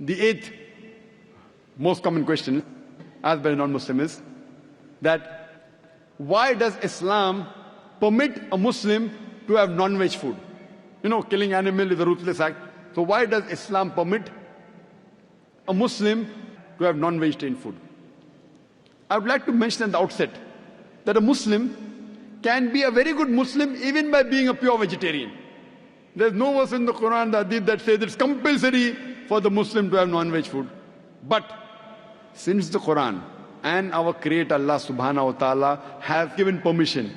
The eighth most common question asked by a non-Muslim is that why does Islam permit a Muslim to have non-veg food? Killing animal is a ruthless act. So why does Islam permit a Muslim to have non-vegetarian food? I would like to mention at the outset that a Muslim can be a very good Muslim even by being a pure vegetarian. There's no verse in the Quran, the Hadith that says it's compulsory for the Muslim to have non-veg food. But since the Quran and our Creator Allah subhanahu wa ta'ala have given permission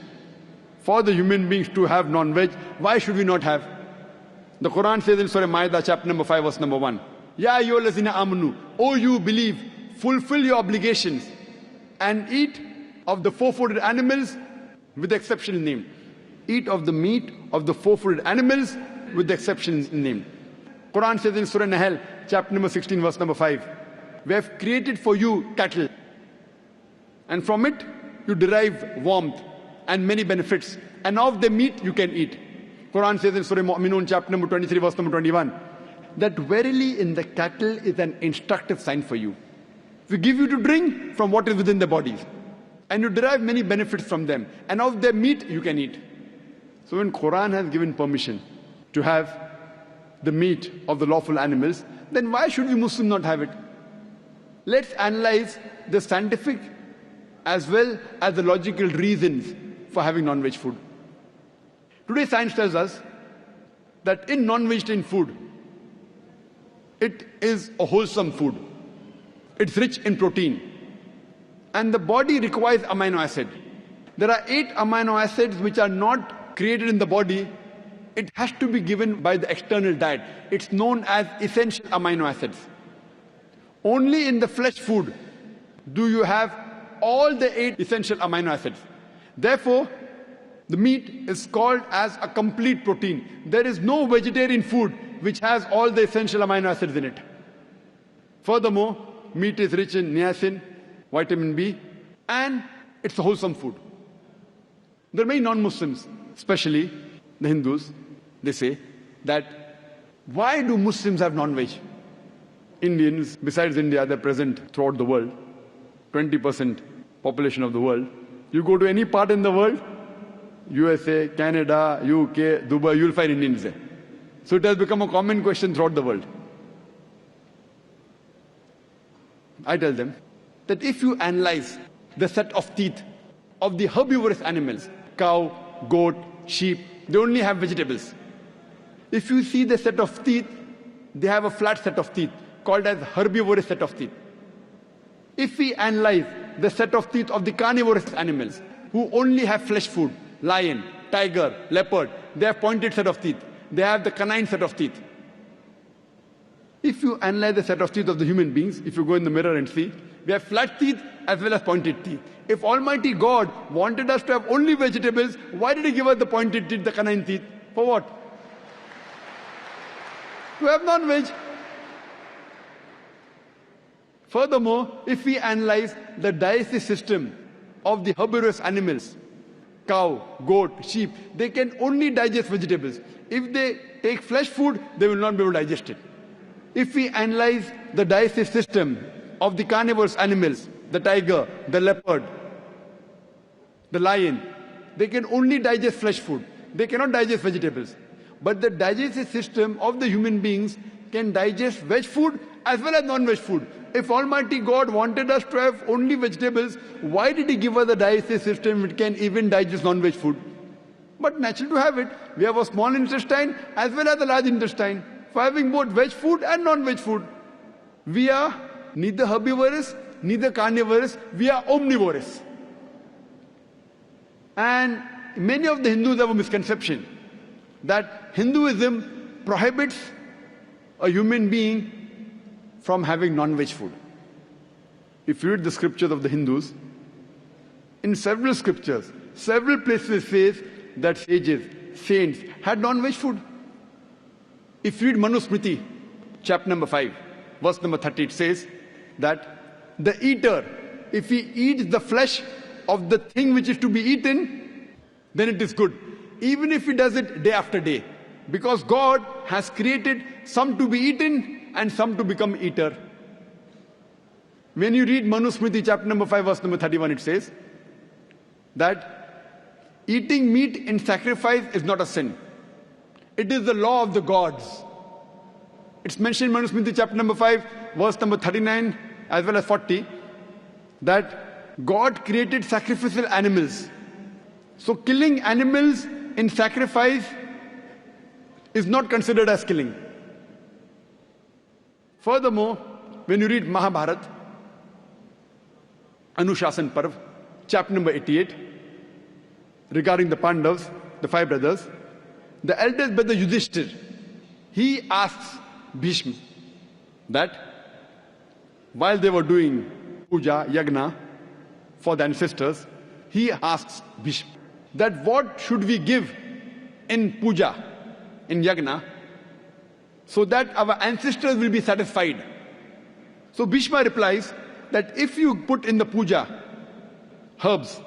for the human beings to have non-veg, why should we not have? The Quran says in Surah Ma'idah, chapter number 5, verse number 1, Ya ayyuhallazina amanu, O you believe, fulfill your obligations and eat of the four-footed animals with the exception named. Eat of the meat of the four-footed animals with the exception named. Quran says in Surah Nahl, chapter number 16, verse number 5, we have created for you cattle, and from it you derive warmth and many benefits, and of the meat you can eat. Quran says in Surah Mu'minun, chapter number 23, verse number 21, that verily in the cattle is an instructive sign for you. We give you to drink from what is within the bodies, and you derive many benefits from them, and of their meat you can eat. So when Quran has given permission to have the meat of the lawful animals, then why should we Muslims not have it? Let's analyze the scientific as well as the logical reasons for having non-veg food. Today science tells us that in non-vegetarian food, it is a wholesome food. It's rich in protein. And the body requires amino acid. There are 8 amino acids which are not created in the body. It has to be given by the external diet. It's known as essential amino acids. Only in the flesh food do you have all the 8 essential amino acids. Therefore, the meat is called as a complete protein. There is no vegetarian food which has all the essential amino acids in it. Furthermore, meat is rich in niacin, vitamin B, and it's a wholesome food. There are many non-Muslims, especially the Hindus, they say that why do Muslims have non-veg? Indians, besides India, they're present throughout the world, 20% population of the world. You go to any part in the world, USA, Canada, UK, Dubai, you'll find Indians there. So it has become a common question throughout the world. I tell them that if you analyze the set of teeth of the herbivorous animals, cow, goat, sheep, they only have vegetables. If you see the set of teeth, they have a flat set of teeth called as herbivorous set of teeth. If we analyze the set of teeth of the carnivorous animals who only have flesh food, lion, tiger, leopard, they have pointed set of teeth. They have the canine set of teeth. If you analyze the set of teeth of the human beings, if you go in the mirror and see, we have flat teeth as well as pointed teeth. If Almighty God wanted us to have only vegetables, why did He give us the pointed teeth, the canine teeth? For what? To have non-veg. Furthermore, if we analyze the digestive system of the herbivorous animals, cow, goat, sheep, they can only digest vegetables. If they take flesh food, they will not be able to digest it. If we analyze the digestive system of the carnivorous animals, the tiger, the leopard, the lion, they can only digest flesh food. They cannot digest vegetables. But the digestive system of the human beings can digest veg food as well as non-veg food. If Almighty God wanted us to have only vegetables, why did He give us a digestive system which can even digest non-veg food? But natural to have it. We have a small intestine as well as a large intestine for having both veg food and non-veg food. We are neither herbivorous, neither carnivorous, we are omnivorous. And many of the Hindus have a misconception that Hinduism prohibits a human being from having non-veg food. If you read the scriptures of the Hindus, in several scriptures, several places it says that sages, saints had non-veg food. If you read Manusmriti, chapter number 5, verse number 30, it says that the eater, if he eats the flesh of the thing which is to be eaten, then it is good. Even if he does it day after day. Because God has created some to be eaten and some to become eater. When you read Manusmriti chapter number 5 verse number 31, it says that eating meat in sacrifice is not a sin. It is the law of the gods. It's mentioned in Manusmriti chapter number 5 verse number 39 as well as 40 that God created sacrificial animals. So killing animals in sacrifice is not considered as killing. Furthermore, when you read Mahabharata, Anushasan Parv, chapter number 88, regarding the Pandavas, the 5 brothers, the eldest brother Yudhishthir, he asks Bhishma that while they were doing puja, yagna for the ancestors, he asks Bhishma that what should we give in puja, in yagna, so that our ancestors will be satisfied. So Bhishma replies that if you put in the puja herbs,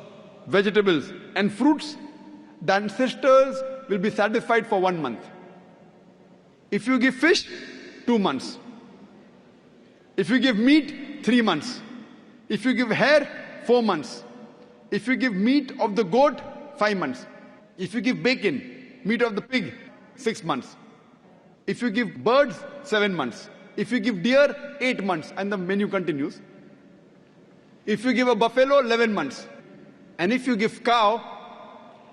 vegetables and fruits, the ancestors will be satisfied for 1 month. If you give fish, 2 months. If you give meat, 3 months. If you give hair, 4 months. If you give meat of the goat, 5 months. If you give bacon, meat of the pig, 6 months. If you give birds, 7 months. If you give deer, 8 months. And the menu continues. If you give a buffalo, 11 months. And if you give cow,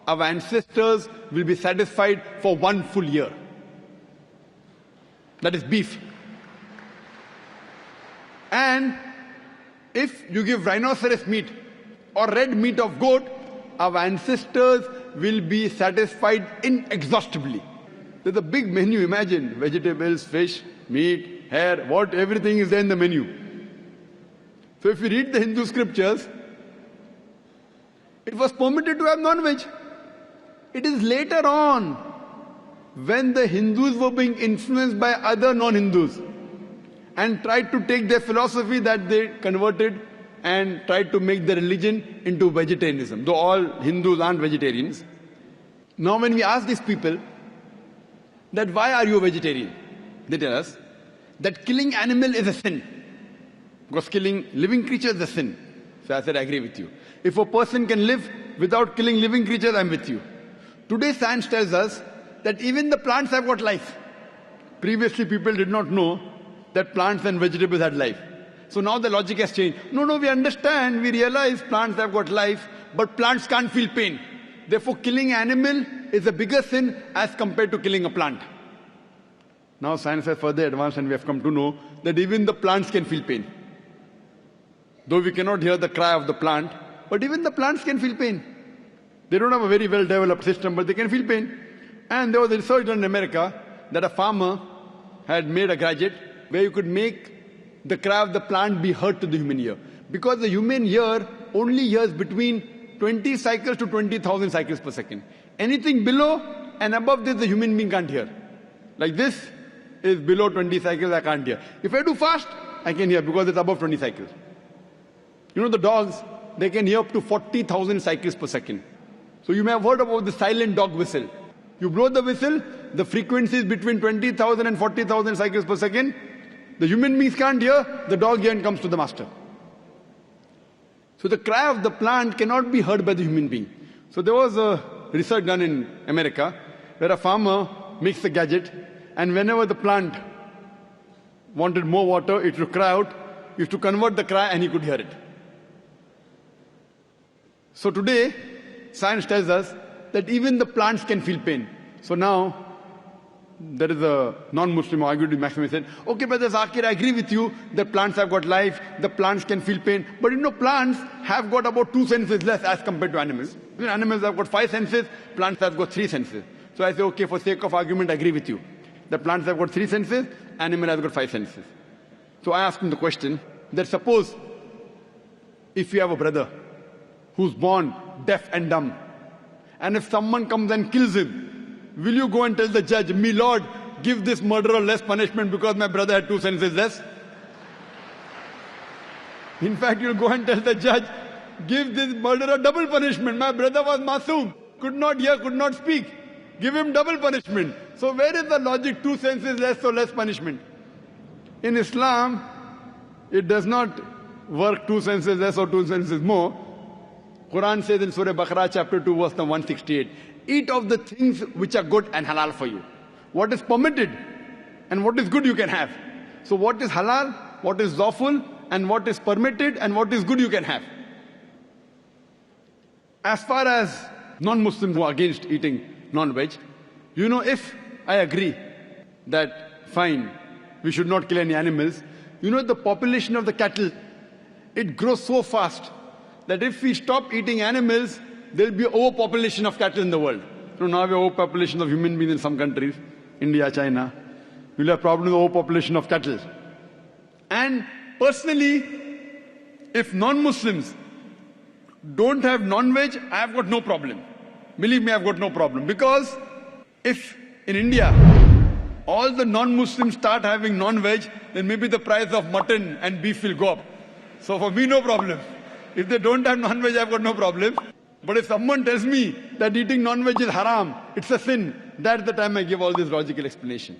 our ancestors will be satisfied for 1 full year. That is beef. And if you give rhinoceros meat or red meat of goat, our ancestors will be satisfied inexhaustibly. There's a big menu, imagine. Vegetables, fish, meat, hair, everything is there in the menu. So if you read the Hindu scriptures, it was permitted to have non-veg. It is later on, when the Hindus were being influenced by other non-Hindus and tried to take their philosophy that they converted and tried to make the religion into vegetarianism, though all Hindus aren't vegetarians. Now when we ask these people that why are you a vegetarian, they tell us that killing animal is a sin. Because killing living creatures is a sin. So I said, I agree with you. If a person can live without killing living creatures, I'm with you. Today science tells us that even the plants have got life. Previously people did not know that plants and vegetables had life. So now the logic has changed. No, we understand, we realize plants have got life, but plants can't feel pain. Therefore killing animal is a bigger sin as compared to killing a plant. Now science has further advanced and we have come to know that even the plants can feel pain. Though we cannot hear the cry of the plant, but even the plants can feel pain. They don't have a very well developed system, but they can feel pain. And there was a research done in America that a farmer had made a gadget where you could make the cry of the plant be heard to the human ear. Because the human ear only hears between 20 cycles to 20,000 cycles per second. Anything below and above this, the human being can't hear. Like this is below 20 cycles, I can't hear. If I do fast, I can hear because it's above 20 cycles. You know the dogs, they can hear up to 40,000 cycles per second. So you may have heard about the silent dog whistle. You blow the whistle, the frequency is between 20,000 and 40,000 cycles per second. The human beings can't hear, the dog hears and comes to the master. So the cry of the plant cannot be heard by the human being. So there was a research done in America where a farmer makes a gadget and whenever the plant wanted more water, it would cry out, he used to convert the cry and he could hear it. So today, science tells us that even the plants can feel pain. So now, there is a non-Muslim who argued with Maximus and said, okay, Brother Zakir, I agree with you, the plants have got life, the plants can feel pain. But you know, plants have got about 2 senses less as compared to animals. Animals have got 5 senses, plants have got 3 senses. So I say, okay, for sake of argument, I agree with you. The plants have got 3 senses, animal has got 5 senses. So I asked him the question that suppose if you have a brother who's born deaf and dumb, and if someone comes and kills him, will you go and tell the judge, me Lord, give this murderer less punishment because my brother had 2 senses less? In fact, you'll go and tell the judge, give this murderer double punishment. My brother was masoom, could not hear, could not speak. Give him double punishment. So where is the logic? 2 senses less, so less punishment. In Islam, it does not work two senses less or two senses more. Quran says in Surah Baqarah chapter 2 verse number 168, eat of the things which are good and halal for you. What is permitted and what is good you can have. So what is halal, what is lawful, and what is permitted and what is good you can have. As far as non-Muslims who are against eating non-veg, if I agree that fine, we should not kill any animals, the population of the cattle, it grows so fast that if we stop eating animals, there will be overpopulation of cattle in the world. So now we have overpopulation of human beings in some countries, India, China. We'll have problems with overpopulation of cattle. And personally, if non-Muslims don't have non-veg, I've got no problem. Believe me, I've got no problem. Because if in India, all the non-Muslims start having non-veg, then maybe the price of mutton and beef will go up. So for me, no problem. If they don't have non-veg, I've got no problem. But if someone tells me that eating non-veg is haram, it's a sin, that's the time I give all this logical explanation.